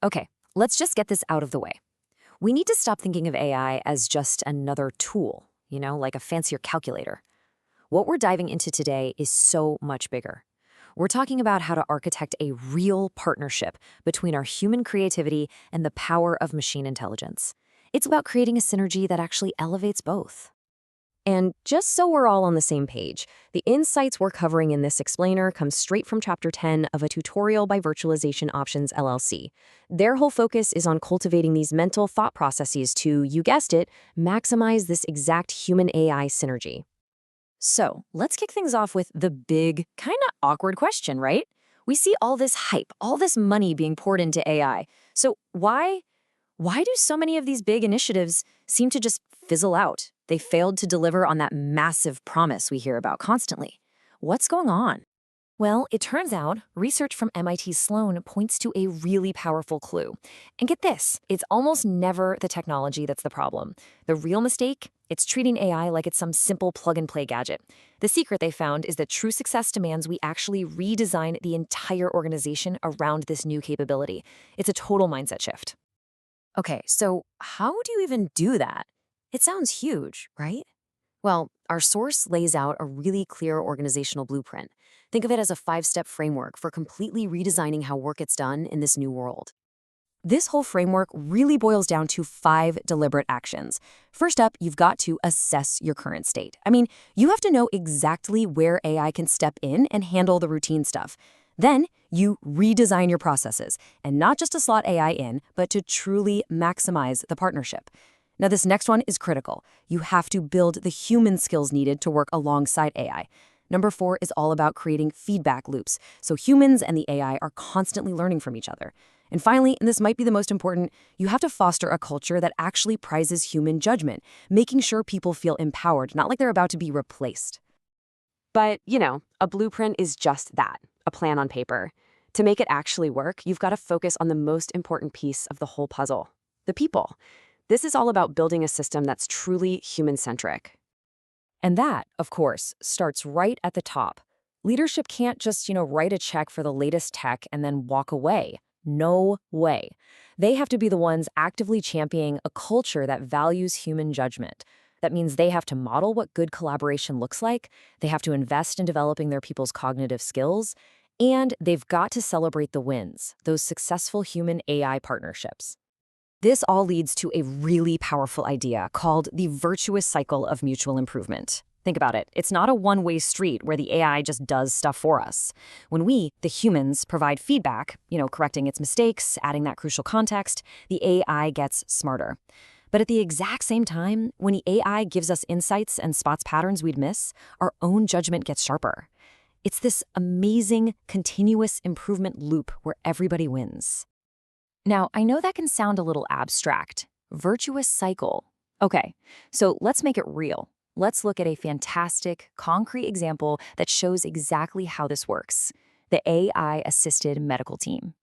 Okay, let's just get this out of the way. We need to stop thinking of AI as just another tool, like a fancier calculator. What we're diving into today is so much bigger. We're talking about how to architect a real partnership between our human creativity and the power of machine intelligence. It's about creating a synergy that actually elevates both. And just so we're all on the same page, the insights we're covering in this explainer come straight from Chapter 10 of a tutorial by Virtualization Options LLC. Their whole focus is on cultivating these mental thought processes to, you guessed it, maximize this exact human-AI synergy. So let's kick things off with the big, kind of awkward question, right? We see all this hype, all this money being poured into AI. So why do so many of these big initiatives seem to just fizzle out? They failed to deliver on that massive promise we hear about constantly. What's going on? Well, it turns out research from MIT Sloan points to a really powerful clue. And get this, it's almost never the technology that's the problem. The real mistake, it's treating AI like it's some simple plug-and-play gadget. The secret they found is that true success demands we actually redesign the entire organization around this new capability. It's a total mindset shift. Okay, so how do you even do that? It sounds huge, right? Well, our source lays out a really clear organizational blueprint. Think of it as a 5-step framework for completely redesigning how work gets done in this new world. This whole framework really boils down to 5 deliberate actions. First up, you've got to assess your current state. You have to know exactly where AI can step in and handle the routine stuff. Then, you redesign your processes, and not just to slot AI in, but to truly maximize the partnership. Now, this next one is critical. You have to build the human skills needed to work alongside AI. Number 4 is all about creating feedback loops, so humans and the AI are constantly learning from each other. And finally, and this might be the most important, you have to foster a culture that actually prizes human judgment, making sure people feel empowered, not like they're about to be replaced. But, a blueprint is just that, a plan on paper. To make it actually work, you've got to focus on the most important piece of the whole puzzle, the people. This is all about building a system that's truly human-centric. And that, of course, starts right at the top. Leadership can't just, write a check for the latest tech and then walk away. No way. They have to be the ones actively championing a culture that values human judgment. That means they have to model what good collaboration looks like, they have to invest in developing their people's cognitive skills, and they've got to celebrate the wins, those successful human-AI partnerships. This all leads to a really powerful idea called the virtuous cycle of mutual improvement. Think about it. It's not a one-way street where the AI just does stuff for us. When we, the humans, provide feedback, correcting its mistakes, adding that crucial context, the AI gets smarter. But at the exact same time, when the AI gives us insights and spots patterns we'd miss, our own judgment gets sharper. It's this amazing, continuous improvement loop where everybody wins. Now, I know that can sound a little abstract. Virtuous cycle. Okay, so let's make it real. Let's look at a fantastic, concrete example that shows exactly how this works. The AI-assisted medical team.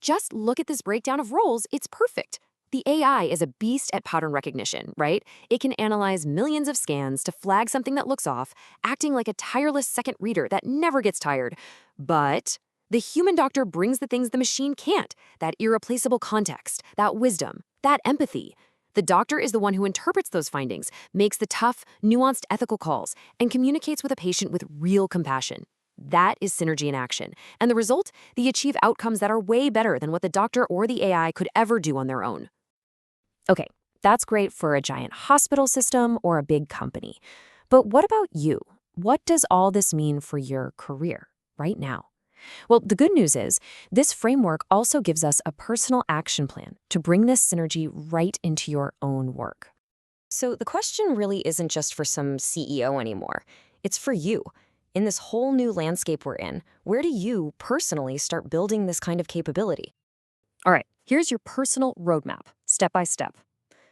Just look at this breakdown of roles, it's perfect. The AI is a beast at pattern recognition, right? It can analyze millions of scans to flag something that looks off, acting like a tireless second reader that never gets tired. But the human doctor brings the things the machine can't, that irreplaceable context, that wisdom, that empathy. The doctor is the one who interprets those findings, makes the tough, nuanced ethical calls, and communicates with a patient with real compassion. That is synergy in action. And the result? They achieve outcomes that are way better than what the doctor or the AI could ever do on their own. Okay, that's great for a giant hospital system or a big company. But what about you? What does all this mean for your career right now? Well, the good news is this framework also gives us a personal action plan to bring this synergy right into your own work. So the question really isn't just for some CEO anymore. It's for you. In this whole new landscape we're in, where do you personally start building this kind of capability? All right, here's your personal roadmap, step by step.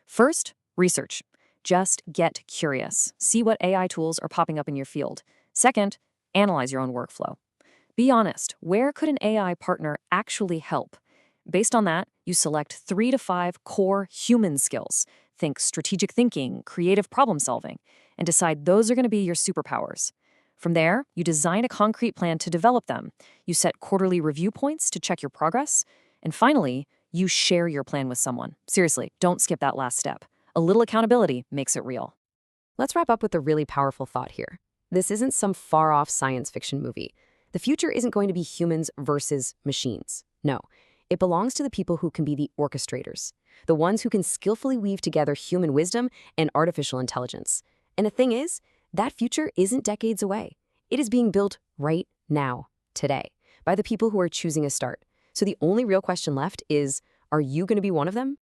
First, research. Just get curious. See what AI tools are popping up in your field. Second, analyze your own workflow. Be honest, where could an AI partner actually help? Based on that, you select 3 to 5 core human skills. Think strategic thinking, creative problem solving, and decide those are going to be your superpowers. From there, you design a concrete plan to develop them. You set quarterly review points to check your progress. And finally, You share your plan with someone. Seriously, don't skip that last step. A little accountability makes it real. Let's wrap up with a really powerful thought here. This isn't some far-off science fiction movie. The future isn't going to be humans versus machines. No, it belongs to the people who can be the orchestrators, the ones who can skillfully weave together human wisdom and artificial intelligence. And the thing is, that future isn't decades away. It is being built right now, today, by the people who are choosing a start. So the only real question left is, are you going to be one of them?